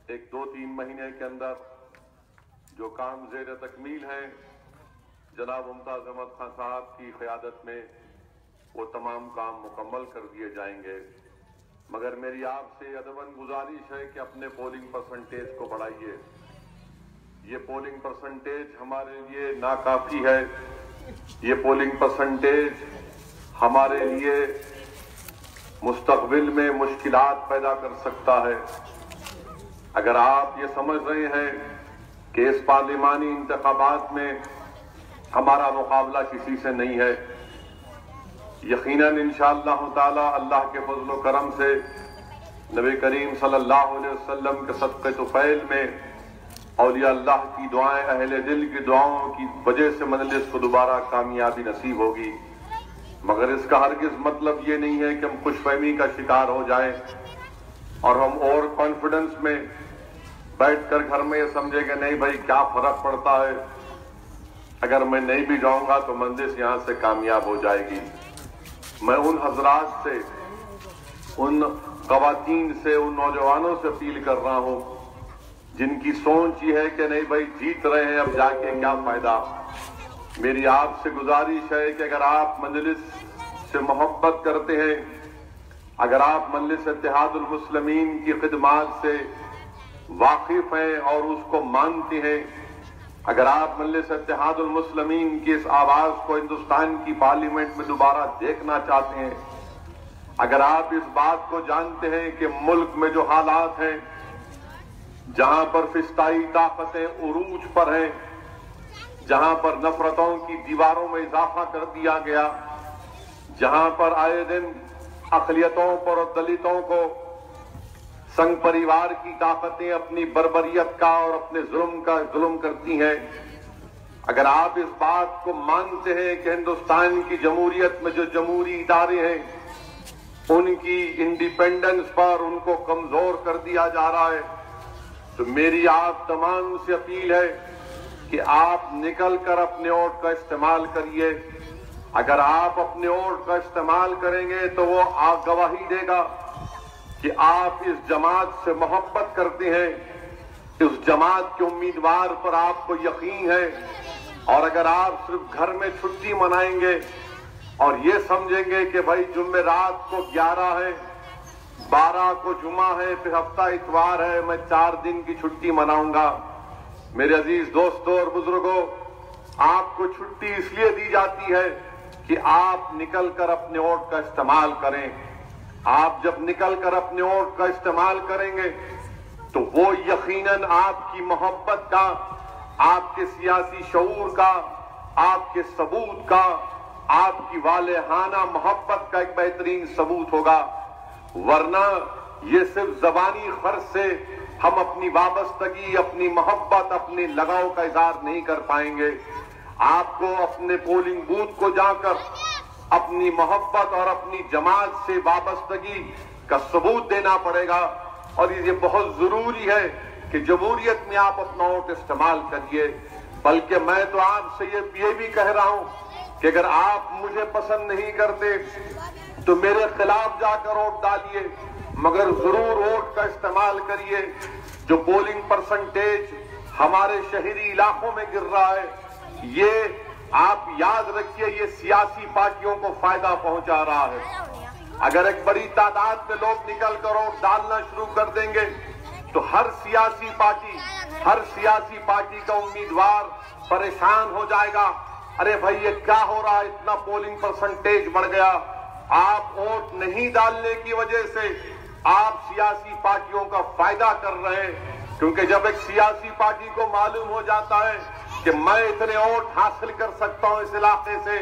ایک 2-3 مہینے کے اندر جو کام زیر تکمیل ہیں جناب ممتاز احمد خان صاحب کی قیادت میں وہ تمام کام مکمل کر دیے جائیں گے، مگر میری آپ سے ادباً گزارش ہے کہ اپنے پولنگ پرسنٹیج کو بڑھائیے۔ یہ پولنگ پرسنٹیج ہمارے لیے ناکافی ہے، یہ پولنگ پرسنٹیج ہمارے لیے مستقبل میں مشکلات پیدا کر سکتا ہے۔ اگر آپ یہ سمجھ رہے ہیں کہ اس پارلیمانی انتخابات میں ہمارا مقابلہ کسی سے نہیں ہے، یقیناً انشاءاللہ تعالی اللہ کے فضل و کرم سے نبی کریم صلی اللہ علیہ وسلم کے صدقے طفیل میں اولیاء اللہ کی دعائیں، اہل دل کی دعاؤں کی وجہ سے مجلس کو دوبارہ کامیابی نصیب ہوگی، مگر اس کا ہرگز مطلب یہ نہیں ہے کہ ہم خوش فہمی کا شکار ہو جائیں اور ہم اور کانفیڈنس میں بیٹھ کر گھر میں یہ سمجھے کہ نہیں بھائی کیا فرق پڑتا ہے، اگر میں نہیں بھی جاؤں گا تو مجلس یہاں سے کامیاب ہو جائے گی۔ میں ان حضرات سے، ان خواتین سے، ان نوجوانوں سے اپیل کر رہا ہوں جن کی سوچ یہ ہے کہ نہیں بھائی جیت رہے ہیں اب جا کے کیا فائدہ۔ میری آپ سے گزارش ہے کہ اگر آپ مجلس سے محبت کرتے ہیں، اگر آپ مجلس اتحاد المسلمین کی خدمات سے واقف ہیں اور اس کو مانتے ہیں، اگر آپ مجلس اتحاد المسلمین کی اس آواز کو ہندوستان کی پارلیمنٹ میں دوبارہ دیکھنا چاہتے ہیں، اگر آپ اس بات کو جانتے ہیں کہ ملک میں جو حالات ہیں، جہاں پر فسطائی طاقتیں عروج پر ہیں، جہاں پر نفرتوں کی دیواروں میں اضافہ کر دیا گیا، جہاں پر آئے دن اقلیتوں پر اور دلتوں کو سنگ پریوار کی طاقتیں اپنی بربریت کا اور اپنے ظلم کرتی ہیں، اگر آپ اس بات کو مانتے ہیں کہ ہندوستان کی جمہوریت میں جو جمہوری ادارے ہیں ان کی انڈیپینڈنس پر ان کو کمزور کر دیا جا رہا ہے، تو میری آپ تمام سے اپیل ہے کہ آپ نکل کر اپنے ووٹ کا استعمال کریے۔ اگر آپ اپنے ووٹ کا استعمال کریں گے تو وہ گواہی دے گا کہ آپ اس جماعت سے محبت کرتے ہیں، اس جماعت کے امیدوار پر آپ کو یقین ہے، اور اگر آپ صرف گھر میں چھٹی منائیں گے اور یہ سمجھیں گے کہ بھائی جمعرات کو 11 ہے، 12 کو جمعہ ہے، پھر ہفتہ اتوار ہے، میں 4 دن کی چھٹی مناؤں گا، میرے عزیز دوستوں اور بزرگوں، آپ کو چھٹی اس لیے دی جاتی ہے کہ آپ نکل کر اپنے ووٹ کا استعمال کریں۔ آپ جب نکل کر اپنے ووٹ کا استعمال کریں گے تو وہ یقیناً آپ کی محبت کا، آپ کے سیاسی شعور کا، آپ کے ثبوت کا، آپ کی والہانہ محبت کا ایک بہترین ثبوت ہوگا، ورنہ یہ صرف زبانی خرچ سے ہم اپنی وابستگی، اپنی محبت، اپنے لگاؤ کا اظہار نہیں کر پائیں گے۔ آپ کو اپنے پولنگ بوتھ کو جا کر اپنی محبت اور اپنی جماعت سے وابستگی کا ثبوت دینا پڑے گا، اور یہ بہت ضروری ہے کہ جمہوریت میں آپ اپنا ووٹ استعمال کریے۔ بلکہ میں تو آپ سے یہ بھی کہہ رہا ہوں کہ اگر آپ مجھے پسند نہیں کرتے تو میرے خلاف جا کر ووٹ ڈالیے، مگر ضرور ووٹ کا استعمال کریے۔ جو پولنگ پرسنٹیج ہمارے شہری علاقوں میں گر رہا ہے، یہ آپ یاد رکھیے یہ سیاسی پارٹیوں کو فائدہ پہنچا رہا ہے۔ اگر ایک بڑی تعداد میں لوگ نکل کر ووٹ ڈالنا شروع کر دیں گے تو ہر سیاسی پارٹی کا امیدوار پریشان ہو جائے گا، ارے بھائی یہ کیا ہو رہا ہے، اتنا پولنگ پرسنٹیج بڑھ گیا۔ آپ ووٹ نہیں ڈالنے کی وجہ سے آپ سیاسی پارٹیوں کا فائدہ کر رہے ہیں، کیونکہ جب ایک سیاسی پارٹی کو معلوم ہو جاتا ہے کہ میں اتنے ووٹ حاصل کر سکتا ہوں اس علاقے سے،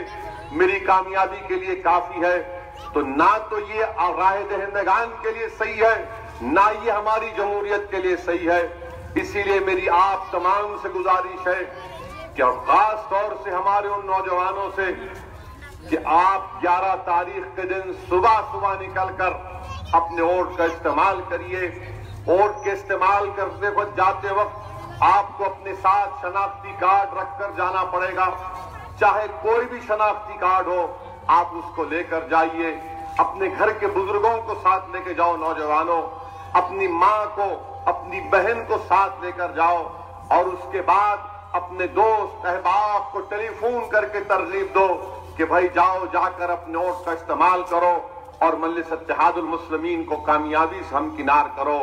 میری کامیابی کے لیے کافی ہے، تو نہ تو یہ رائے دہندگان کے لیے صحیح ہے، نہ یہ ہماری جمہوریت کے لیے صحیح ہے۔ اسی لیے میری آپ تمام سے گزارش ہے کہ خاص طور سے ہمارے ان نوجوانوں سے کہ آپ 11 تاریخ کے دن صبح نکل کر اپنے ووٹ کا استعمال کریے۔ ووٹ کے استعمال کرتے وقت، جاتے وقت آپ کو اپنے ساتھ شناختی کارڈ رکھ کر جانا پڑے گا، چاہے کوئی بھی شناختی کارڈ ہو آپ اس کو لے کر جائیے۔ اپنے گھر کے بزرگوں کو ساتھ لے کے جاؤ، نوجوانوں، اپنی ماں کو، اپنے اپنی بہن کو ساتھ لے کر جاؤ اور اس کے بعد اپنے دوست احباب کو ٹیلی فون کر کے ترغیب دو کہ بھائی جاؤ، جا کر اپنے ووٹ کا استعمال کرو اور مجلس اتحاد المسلمین کو کامیابی سے ہمکنار کرو۔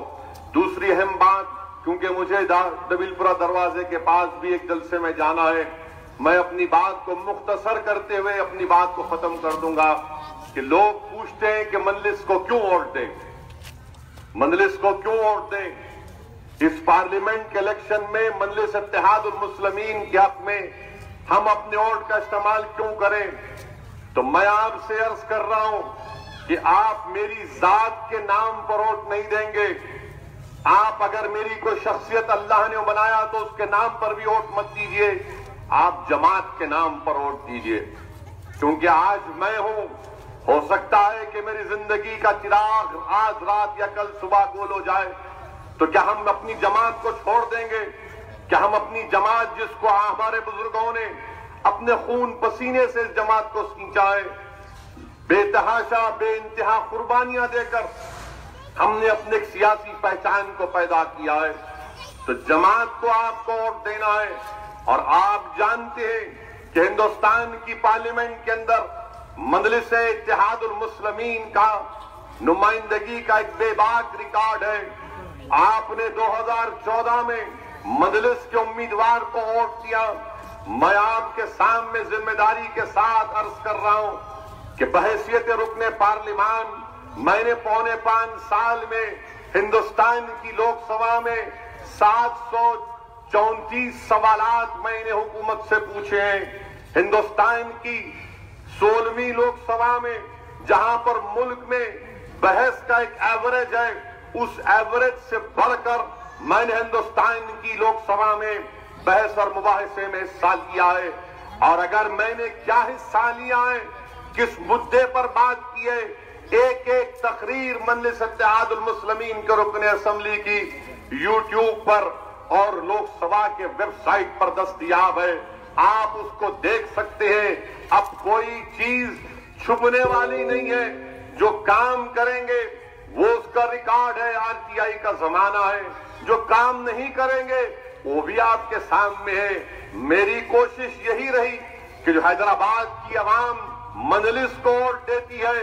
دوسری اہم بات، کیونکہ مجھے دبیل پورہ دروازے کے پاس بھی ایک جلسے میں جانا ہے، میں اپنی بات کو مختصر کرتے ہوئے اپنی بات کو ختم کر دوں گا کہ لوگ پوچھتے ہیں کہ مجلس کو کیوں ووٹ دیں، مجلس کو کیوں ووٹ دیں۔ اس پارلیمنٹ کے الیکشن میں مجلس اتحاد المسلمین کے حق میں ہم اپنے ووٹ کا استعمال کیوں کریں؟ تو میں آپ سے عرض کر رہا ہوں کہ آپ میری ذات کے نام پر ووٹ نہیں دیں گے۔ آپ اگر میری کوئی شخصیت اللہ نے بنایا تو اس کے نام پر بھی ووٹ مت دیجیے، آپ جماعت کے نام پر ووٹ دیجیے، کیونکہ آج میں ہوں، ہو سکتا ہے کہ میری زندگی کا چراغ آج رات یا کل صبح گول ہو جائے، تو کیا ہم اپنی جماعت کو چھوڑ دیں گے؟ کیا ہم اپنی جماعت جس کو ہمارے بزرگوں نے اپنے خون پسینے سے اس جماعت کو سینچا ہے، بے تحاشا بے انتہا قربانیاں دے کر ہم نے اپنے ایک سیاسی پہچان کو پیدا کیا ہے، تو جماعت کو آپ کو ووٹ دینا ہے۔ اور آپ جانتے ہیں کہ ہندوستان کی پارلیمنٹ کے اندر مجلس اتحاد المسلمین کا نمائندگی کا ایک بے باک ریکارڈ ہے۔ آپ نے 2014 میں مجلس کے امیدوار کو ووٹ دیا۔ میں آپ کے سامنے ذمہ داری کے ساتھ عرض کر رہا ہوں کہ بحیثیت رکن پارلیمان میں نے 4.25 سال میں ہندوستان کی لوک سبھا میں 734 سوالات میں نے حکومت سے پوچھے ہیں۔ ہندوستان کی 16ویں لوک سبھا میں جہاں پر ملک میں بحث کا ایک ایوریج ہے، اس ایوریج سے بڑھ کر میں نے ہندوستان کی لوک سبھا میں بحث اور مباحثے میں حصہ لیا ہے۔ اور اگر میں نے کیا حصہ لیا ہے، کس مدعے پر بات کی ہے، ایک ایک تقریر مجلس اتحاد المسلمین کے رکن اسمبلی کی یوٹیوب پر اور لوک سبھا کے ویب سائٹ پر دستیاب ہے، آپ اس کو دیکھ سکتے ہیں۔ اب کوئی چیز چھپنے والی نہیں ہے، جو کام کریں گے وہ اس کا ریکارڈ ہے، RTI کا زمانہ ہے، جو کام نہیں کریں گے وہ بھی آپ کے سامنے ہے۔ میری کوشش یہی رہی کہ جو حیدرآباد کی عوام مجلس کو ووٹ دیتی ہے،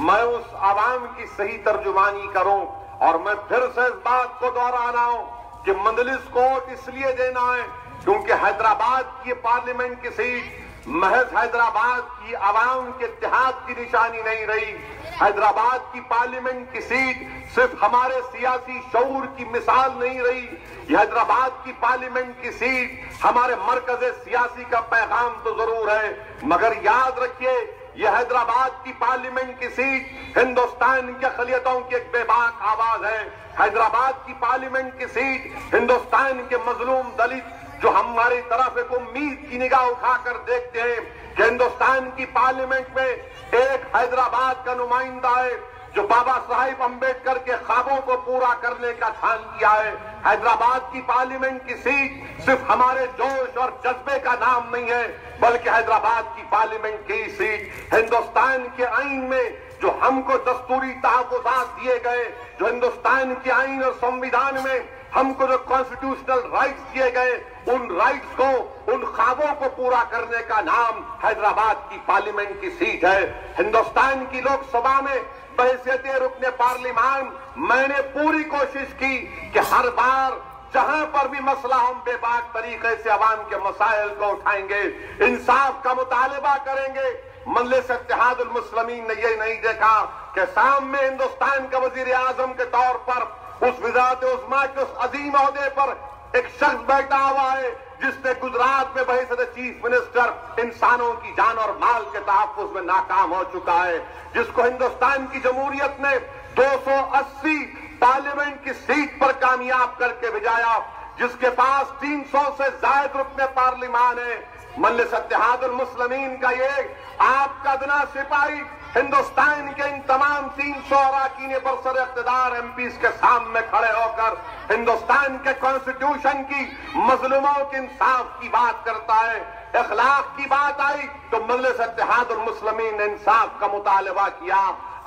میں اس عوام کی صحیح ترجمانی کروں۔ اور میں پھر سے اس بات کو دوہرا رہا ہوں کہ مجلس کو ووٹ اس لیے دینا ہے کیونکہ حیدرآباد کی پارلیمنٹ کی سیٹ محض حیدرآباد کی عوام کے اتحاد کی نشانی نہیں رہی۔ حیدرآباد کی پارلیمنٹ کی سیٹ صرف ہمارے سیاسی شعور کی مثال نہیں رہی، یہ حیدرآباد کی پارلیمنٹ کی سیٹ ہمارے مرکز سیاسی کا پیغام تو ضرور ہے، مگر یاد رکھیے یہ حیدرآباد کی پارلیمنٹ کی سیٹ ہندوستان کی اقلیتوں کی ایک بے باک آواز ہے۔ حیدرآباد کی پارلیمنٹ کی سیٹ ہندوستان کے مظلوم دلت جو ہماری طرف ایک امید کی نگاہ اٹھا کر دیکھتے ہیں کہ ہندوستان کی پارلیمنٹ میں ایک حیدرآباد کا نمائندہ ہے جو بابا صاحب امبیڈکر کے خوابوں کو پورا کرنے کا ٹھان کیا ہے۔ حیدرآباد کی پارلیمنٹ کی سیٹ صرف ہمارے جوش اور جذبے کا نام نہیں ہے، بلکہ حیدرآباد کی پارلیمنٹ کی سیٹ ہندوستان کے آئین میں جو ہم کو دستوری تحفظات دیے گئے، جو ہندوستان کے آئین اور سنویدھان میں ہم کو جو کانسٹیٹیوشنل رائٹس دیے گئے، ان رائٹس کو، ان خوابوں کو پورا کرنے کا نام حیدرآباد کی پارلیمنٹ کی سیٹ ہے۔ ہندوستان کی لوک سبھا میں بحیثیت رکن پارلیمان میں نے پوری کوشش کی کہ ہر بار جہاں پر بھی مسئلہ ہم بے باک طریقے سے عوام کے مسائل کو اٹھائیں گے، انصاف کا مطالبہ کریں گے۔ مجلس اتحاد المسلمین نے یہ نہیں دیکھا کہ سامنے ہندوستان کا وزیر اعظم کے طور پر اس وزارت عظمیٰ کے اس عظیم عہدے پر ایک شخص بیٹھا ہوا ہے جس نے گجرات میں بحیثیت چیف منسٹر انسانوں کی جان اور مال کے تحفظ میں ناکام ہو چکا ہے، جس کو ہندوستان کی جمہوریت نے 280 پارلیمنٹ کی سیٹ پر کامیاب کر کے بھیجایا، جس کے پاس 300 سے زائد رکن پارلیمان ہے۔ مجلس اتحاد المسلمین کا یہ آپ کا ادنا سپاہی ہندوستان کے ان تمام 300 اراکین برسر اقتدار ایم پیز کے سامنے کھڑے ہو کر ہندوستان کے کانسٹیٹیوشن کی مظلوموں کے انصاف کی بات کرتا ہے۔ اخلاق کی بات آئی تو مجلس اتحاد المسلمین نے انصاف کا مطالبہ کیا۔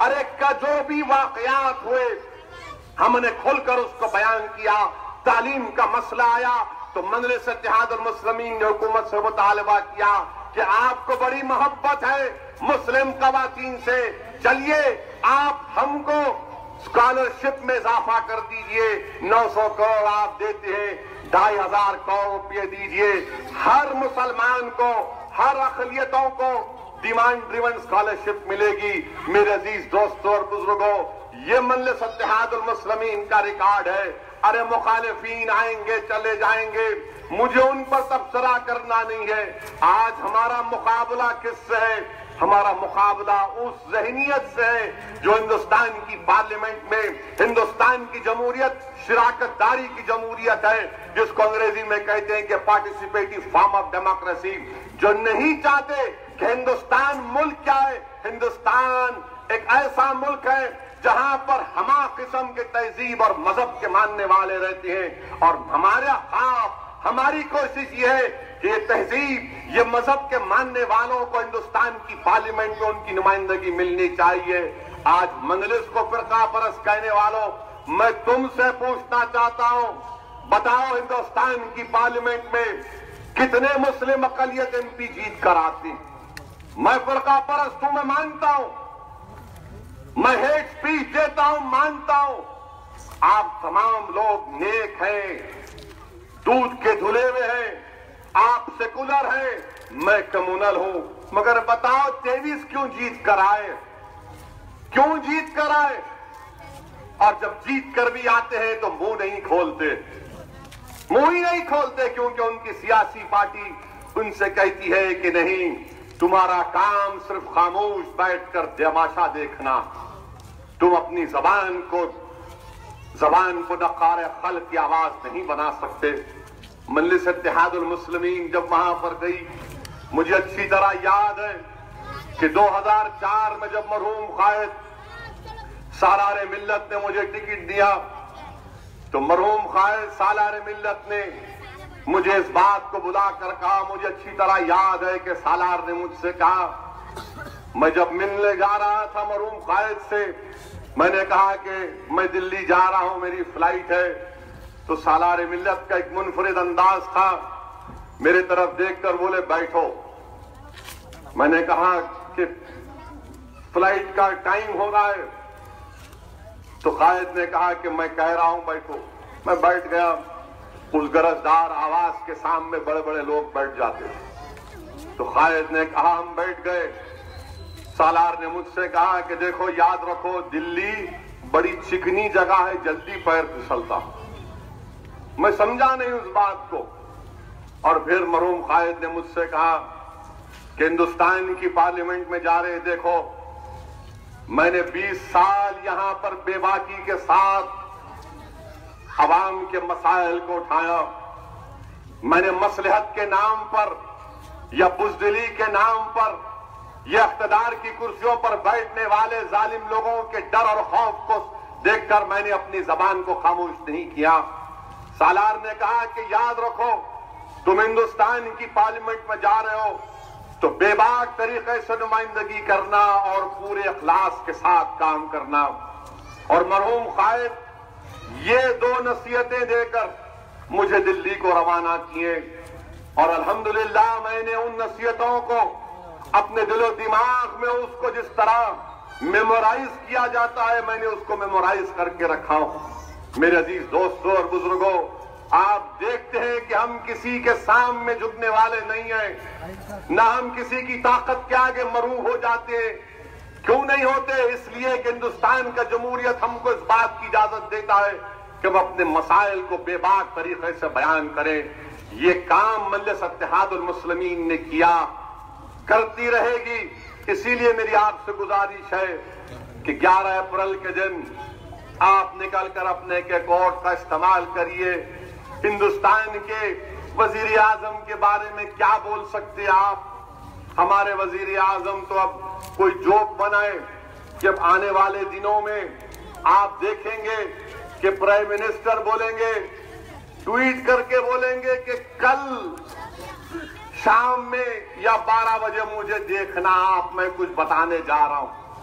ارے کا جو بھی واقعات ہوئے ہم نے کھل کر اس کو بیان کیا. تعلیم کا مسئلہ آیا تو مجلس اتحاد المسلمین نے حکومت سے مطالبہ کیا کہ آپ کو بڑی محبت ہے مسلم خواتین سے، چلیے آپ ہم کو اسکالرشپ میں اضافہ کر دیجئے، 900 کروڑ آپ دیتے ہیں، 2500 کروڑ روپے دیجئے، ہر مسلمان کو، ہر اقلیتوں کو ڈیمانڈ ڈریون اسکالرشپ ملے گی. میرے عزیز دوستوں اور بزرگوں، یہ مجلس اتحاد المسلمین کا ریکارڈ ہے. ارے مخالفین آئیں گے چلے جائیں گے، مجھے ان پر تبصرہ کرنا نہیں ہے. آج ہمارا مقابلہ کس سے ہے؟ ہمارا مقابلہ اس ذہنیت سے ہے جو ہندوستان کی پارلیمنٹ میں ہندوستان کی جمہوریت شراکت داری کی جمہوریت ہے، جس کو انگریزی میں کہتے ہیں کہ پارٹیسپیٹو فارم آف ڈیموکریسی، جو نہیں چاہتے کہ ہندوستان ملک کیا ہے. ہندوستان ایک ایسا ملک ہے جہاں پر ہما قسم کے تہذیب اور مذہب کے ماننے والے رہتے ہیں، اور ہمارا خواب، ہماری کوشش یہ ہے کہ یہ تہذیب، یہ مذہب کے ماننے والوں کو ہندوستان کی پارلیمنٹ میں ان کی نمائندگی ملنی چاہیے. آج مجلس کو فرقہ پرست کہنے والوں، میں تم سے پوچھنا چاہتا ہوں، بتاؤ ہندوستان کی پارلیمنٹ میں کتنے مسلم اقلیت ایم پی جیت کر آتی؟ میں فرقہ پرست ہوں، میں مانتا ہوں، میں ہیٹ اسپیچ دیتا ہوں، مانتا ہوں. آپ تمام لوگ نیک ہیں، دودھ کے دھلے ہوئے ہیں، آپ سیکولر ہیں، میں کمیونل ہوں. مگر بتاؤ 23 کیوں جیت کر آئے؟ کیوں جیت کر آئے؟ اور جب جیت کر بھی آتے ہیں تو منہ نہیں کھولتے، منہ ہی نہیں کھولتے، کیونکہ ان کی سیاسی پارٹی ان سے کہتی ہے کہ نہیں، تمہارا کام صرف خاموش بیٹھ کر تماشا دیکھنا، تم اپنی زبان کو نقار خلق کی آواز نہیں بنا سکتے. مجلس اتحاد المسلمین جب وہاں پر گئی، مجھے اچھی طرح یاد ہے کہ 2004 میں جب مرحوم قائد سالار ملت نے مجھے ٹکٹ دیا تو مرحوم قائد سالار ملت نے مجھے اس بات کو بلا کر کہا، مجھے اچھی طرح یاد ہے کہ سالار نے مجھ سے کہا، میں جب ملنے جا رہا تھا مرحوم قائد سے، میں نے کہا کہ میں دلی جا رہا ہوں، میری فلائٹ ہے. تو سالار ملت کا ایک منفرد انداز تھا، میرے طرف دیکھ کر بولے بیٹھو. میں نے کہا کہ فلائٹ کا ٹائم ہو رہا ہے. تو قائد نے کہا کہ میں کہہ رہا ہوں بیٹھو. میں بیٹھ گیا. اس گرجدار آواز کے سامنے بڑے بڑے لوگ بیٹھ جاتے. تو قائد نے کہا ہم بیٹھ گئے. سالار نے مجھ سے کہا کہ دیکھو یاد رکھو، دلی بڑی چکنی جگہ ہے، جلدی پیر پھسلتا. میں سمجھا نہیں اس بات کو. اور پھر مرحوم قائد نے مجھ سے کہا کہ ہندوستان کی پارلیمنٹ میں جا رہے، دیکھو میں نے 20 سال یہاں پر بے باکی کے ساتھ عوام کے مسائل کو اٹھایا. میں نے مصلحت کے نام پر یا بزدلی کے نام پر یہ اقتدار کی کرسیوں پر بیٹھنے والے ظالم لوگوں کے ڈر اور خوف کو دیکھ کر میں نے اپنی زبان کو خاموش نہیں کیا. سالار نے کہا کہ یاد رکھو، تم ہندوستان کی پارلیمنٹ میں جا رہے ہو تو بے باک طریقے سے نمائندگی کرنا اور پورے اخلاص کے ساتھ کام کرنا. اور مرحوم قائد یہ 2 نصیحتیں دے کر مجھے دلی کو روانہ کیے. اور الحمدللہ میں نے ان نصیحتوں کو اپنے دل و دماغ میں، اس کو جس طرح میمورائز کیا جاتا ہے، میں نے اس کو میمورائز کر کے رکھا ہوں. میرے عزیز دوستوں اور بزرگوں، آپ دیکھتے ہیں کہ ہم کسی کے سامنے جھکنے والے نہیں ہیں، نہ ہم کسی کی طاقت کے آگے مرو ہو جاتے. کیوں نہیں ہوتے؟ اس لیے کہ ہندوستان کا جمہوریت ہم کو اس بات کی اجازت دیتا ہے کہ ہم اپنے مسائل کو بے باک طریقے سے بیان کریں. یہ کام مجلس اتحاد المسلمین نے کیا، کرتی رہے گی. اسی لیے میری آپ سے گزارش ہے کہ 11 اپریل کے دن آپ نکل کر اپنے کے کوٹ کا استعمال کریے. ہندوستان کے وزیر اعظم کے بارے میں کیا بول سکتے آپ؟ ہمارے وزیر اعظم تو اب کوئی جوک بنائے. جب آنے والے دنوں میں آپ دیکھیں گے کہ پرائم منسٹر بولیں گے، ٹویٹ کر کے بولیں گے کہ کل شام میں یا 12 بجے مجھے دیکھنا، آپ میں کچھ بتانے جا رہا ہوں.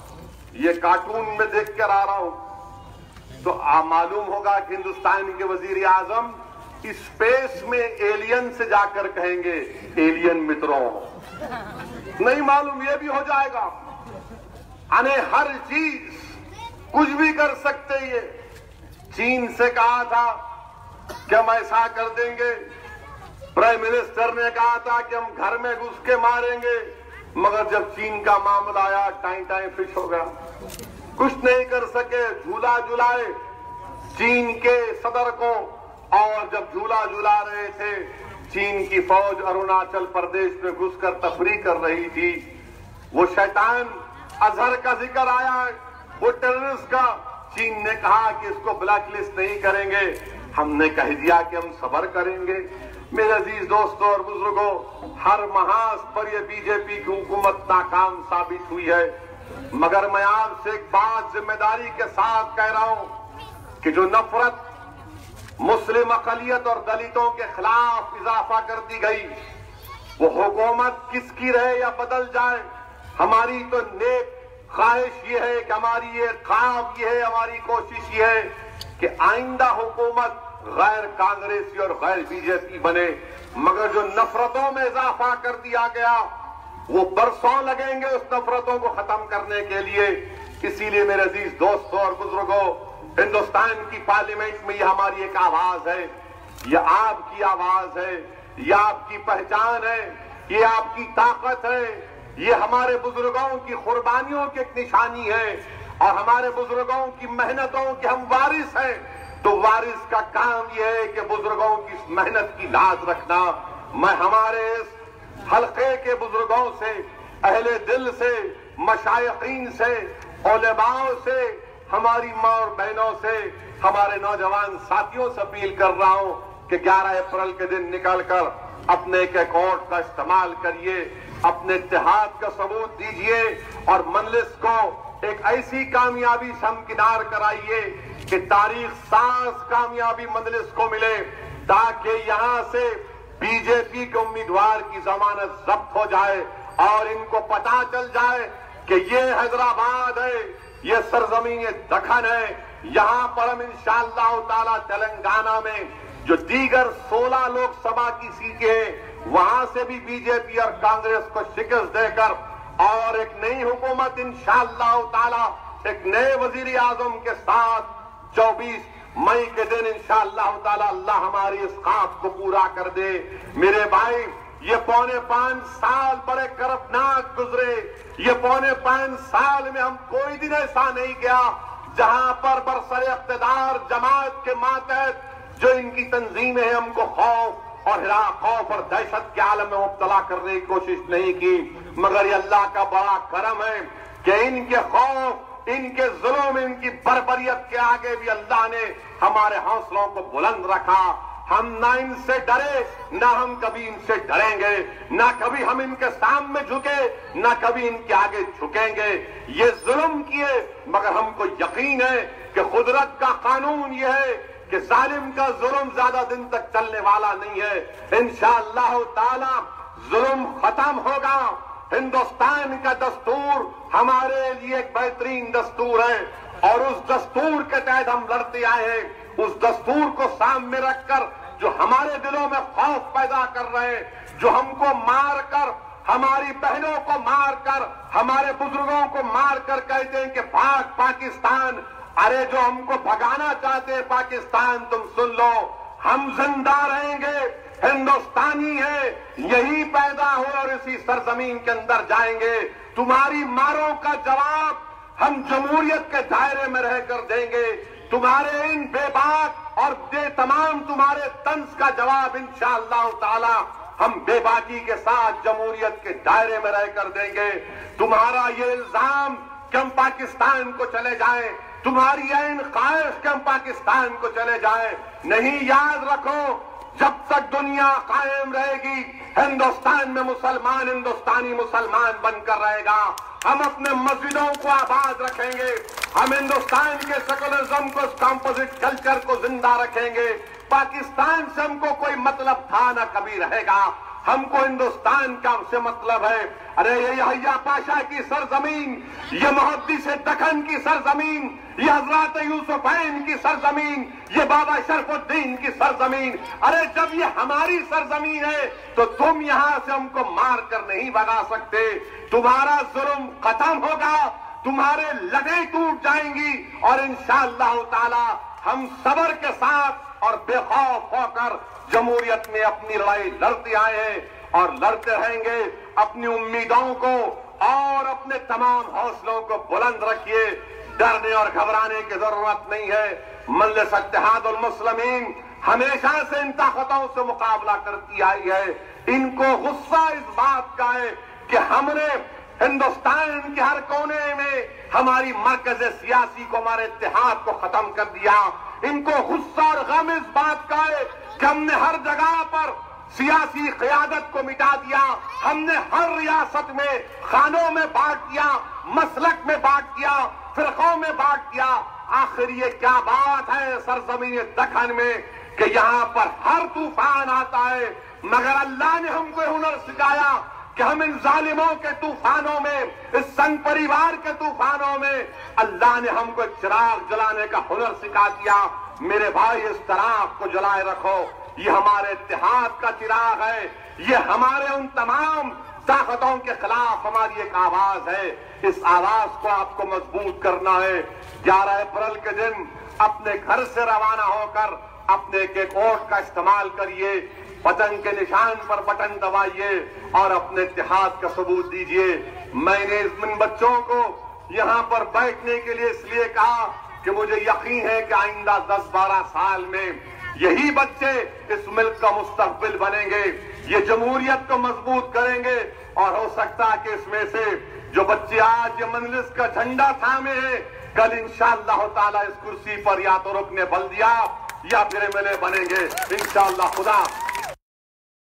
یہ کارٹون میں دیکھ کر آ رہا ہوں. تو معلوم ہوگا کہ ہندوستان کے وزیر اعظم اسپیس میں ایلین سے جا کر کہیں گے ایلین متروں، نہیں معلوم یہ بھی ہو جائے گا۔ یعنی ہر چیز کچھ بھی کر سکتے یہ۔ چین سے کہا تھا کہ ہم ایسا کر دیں گے، پرائم منسٹر نے کہا تھا کہ ہم گھر میں گھس کے ماریں گے، مگر جب چین کا معاملہ آیا ٹائیں ٹائیں فش ہو گیا، کچھ نہیں کر سکے، جھولا جھلائے چین کے صدر کو، اور جب جھولا جھلا رہے تھے چین کی فوج اروناچل پردیش میں گھس کر تفریح کر رہی تھی، وہ شیطان اظہر کا ذکر آیا، وہ ٹیررسٹ کا، چین نے کہا کہ اس کو بلیک لسٹ نہیں کریں گے، ہم نے کہہ دیا کہ ہم صبر کریں گے۔ میرے عزیز دوستوں اور بزرگوں، ہر محاذ پر یہ بی جے پی کی حکومت ناکام ثابت ہوئی ہے، مگر میں آپ سے ایک بات ذمہ داری کے ساتھ کہہ رہا ہوں کہ جو نفرت مسلم اقلیت اور دلتوں کے خلاف اضافہ کر دی گئی، وہ حکومت کس کی رہے یا بدل جائے، ہماری تو نیک خواہش یہ ہے کہ ہماری یہ خواب یہ ہے، ہماری کوشش یہ ہے کہ آئندہ حکومت غیر کانگریسی اور غیر بی جے پی بنے، مگر جو نفرتوں میں اضافہ کر دیا گیا وہ برسوں لگیں گے اس نفرتوں کو ختم کرنے کے لیے۔ اسی لیے میرے عزیز دوستوں اور بزرگوں، ہندوستان کی پارلیمنٹ میں یہ ہماری ایک آواز ہے، یہ آپ کی آواز ہے، یہ آپ کی پہچان ہے، یہ آپ کی طاقت ہے، یہ ہمارے بزرگوں کی قربانیوں کی ایک نشانی ہے، اور ہمارے بزرگوں کی محنتوں کے ہم وارث ہیں۔ تو وارث کا کام یہ ہے کہ بزرگوں کی محنت کی لاز رکھنا۔ میں ہمارے اس حلقے کے بزرگوں سے، اہل دل سے، مشائخین سے، علماء سے، ہماری ماں اور بہنوں سے، ہمارے نوجوان ساتھیوں سے اپیل کر رہا ہوں کہ 11 اپریل کے دن نکل کر اپنے ایک اکاؤنٹ کا استعمال کریے، اپنے اتحاد کا ثبوت دیجئے، اور مجلس کو ایک ایسی کامیابی سے ہمکنار کرائیے کہ تاریخ ساز کامیابی مجلس کو ملے، تاکہ یہاں سے بی جے پی کے امیدوار کی ضمانت ضبط ہو جائے اور ان کو پتا چل جائے کہ یہ حیدرآباد ہے، یہ سرزمین دکن ہے، یہاں پر ہم انشاءاللہ تعالی تلنگانہ میں جو دیگر 16 لوک سبھا کی سیٹیں ہیں وہاں سے بھی بی جے پی اور کانگریس کو شکست دے کر اور ایک نئی حکومت انشاءاللہ تعالی ایک نئے وزیر اعظم کے ساتھ 24 مئی کے دن انشاءاللہ تعالی اللہ ہماری اس خواب کو پورا کر دے۔ میرے بھائی، یہ 4.5 سال بڑے کربناک گزرے، یہ 4.5 سال میں ہم کوئی دن ایسا نہیں گیا جہاں پر برسر اقتدار جماعت کے ماتحت جو ان کی تنظیمیں ہیں ہم کو خوف اور دہشت کے عالم میں مبتلا کرنے کی کوشش نہیں کی، مگر یہ اللہ کا بڑا کرم ہے کہ ان کے خوف، ان کے ظلم، ان کی بربریت کے آگے بھی اللہ نے ہمارے حوصلوں کو بلند رکھا۔ ہم نہ ان سے ڈرے، نہ ہم کبھی ان سے ڈریں گے، نہ کبھی ہم ان کے سامنے جھکے، نہ کبھی ان کے آگے جھکیں گے۔ یہ ظلم کیے، مگر ہم کو یقین ہے کہ قدرت کا قانون یہ ہے کہ ظالم کا ظلم زیادہ دن تک چلنے والا نہیں ہے۔ انشاءاللہ تعالی ظلم ختم ہوگا۔ ہندوستان کا دستور ہمارے لیے ایک بہترین دستور ہے، اور اس دستور کے تحت ہم لڑتے آئے ہیں۔ اس دستور کو سامنے رکھ کر جو ہمارے دلوں میں خوف پیدا کر رہے ہیں، جو ہم کو مار کر، ہماری بہنوں کو مار کر، ہمارے بزرگوں کو مار کر کہتے ہیں کہ بھاگ پاکستان، ارے جو ہم کو بھگانا چاہتے ہیں پاکستان، تم سن لو، ہم زندہ رہیں گے، ہندوستانی ہیں، یہی پیدا ہو اور اسی سرزمین کے اندر جائیں گے۔ تمہاری ماروں کا جواب ہم جمہوریت کے دائرے میں رہ کر دیں گے، تمہارے ان بے باک اور تمام تمہارے طنز کا جواب انشاءاللہ تعالی ہم بے باکی کے ساتھ جمہوریت کے دائرے میں رہ کر دیں گے۔ تمہارا یہ الزام کہ ہم پاکستان کو چلے جائیں، تمہاری عین خواہش کہ ہم پاکستان کو چلے جائیں، نہیں، یاد رکھو، جب تک دنیا قائم رہے گی ہندوستان میں مسلمان ہندوستانی مسلمان بن کر رہے گا۔ ہم اپنے مسجدوں کو آباد رکھیں گے، ہم ہندوستان کے سیکولرزم کو، اس کمپوزٹ کلچر کو زندہ رکھیں گے۔ پاکستان سے ہم کو کوئی مطلب تھا نہ کبھی رہے گا۔ ہم کو ہندوستان کا سے مطلب ہے. ارے یہ یحییٰ پاشا کی سرزمین، یہ محدث دکن کی سرزمین، یہ حضرات یوسفین کی سرزمین، یہ بابا شرف الدین کی سرزمین. ارے جب یہ ہماری سرزمین ہے تو تم یہاں سے ہم کو مار کر نہیں بھگا سکتے. تمہارا ظلم ختم ہوگا، تمہارے لگیں ٹوٹ جائیں گی، اور انشاءاللہ تعالی ہم صبر کے ساتھ اور بے خوف ہو کر جمہوریت میں اپنی لڑائی لڑتے آئے ہیں اور لڑتے رہیں گے. اپنی امیدوں کو اور اپنے تمام حوصلوں کو بلند رکھیے. ڈرنے اور گھبرانے کی ضرورت نہیں ہے. مجلس اتحاد المسلمین ہمیشہ سے ان طاقتوں سے مقابلہ کرتی آئی ہے. ان کو غصہ اس بات کا ہے کہ ہم نے ہندوستان کے ہر کونے میں ہماری مرکز سیاسی کو، ہمارے اتحاد کو ختم کر دیا. ان کو غصہ اور غم اس بات کا ہے کہ ہم نے ہر جگہ پر سیاسی قیادت کو مٹا دیا. ہم نے ہر ریاست میں خانوں میں بانٹ دیا، مسلک میں بانٹ دیا، فرقوں میں بانٹ دیا. آخر یہ کیا بات ہے سرزمین دکن میں کہ یہاں پر ہر طوفان آتا ہے، مگر اللہ نے ہم کو ہنر سکھایا کہ ہم ان ظالموں کے طوفانوں میں، اس سنگ پریوار کے طوفانوں میں اللہ نے ہم کو چراغ جلانے کا ہنر سکھا دیا. میرے بھائی اس چراغ کو جلائے رکھو. یہ ہمارے اتحاد کا چراغ ہے. یہ ہمارے ان تمام طاقتوں کے خلاف ہماری ایک آواز ہے. اس آواز کو آپ کو مضبوط کرنا ہے. 11 اپریل کے دن اپنے گھر سے روانہ ہو کر اپنے ایک ووٹ کا استعمال کریے. پتنگ کے نشان پر بٹن دبائیے اور اپنے اتحاد کا ثبوت دیجیے. میں نے ان بچوں کو یہاں پر بیٹھنے کے لیے اس لیے کہا کہ مجھے یقین ہے کہ آئندہ 10-12 سال میں یہی بچے اس ملک کا مستقبل بنیں گے. یہ جمہوریت کو مضبوط کریں گے، اور ہو سکتا ہے کہ اس میں سے جو بچے آج یہ مجلس کا جھنڈا تھامے ہیں، کل انشاءاللہ تعالی اس کرسی پر یا تو رکن بلدیہ یا پھر MLA بنیں گے انشاءاللہ. خدا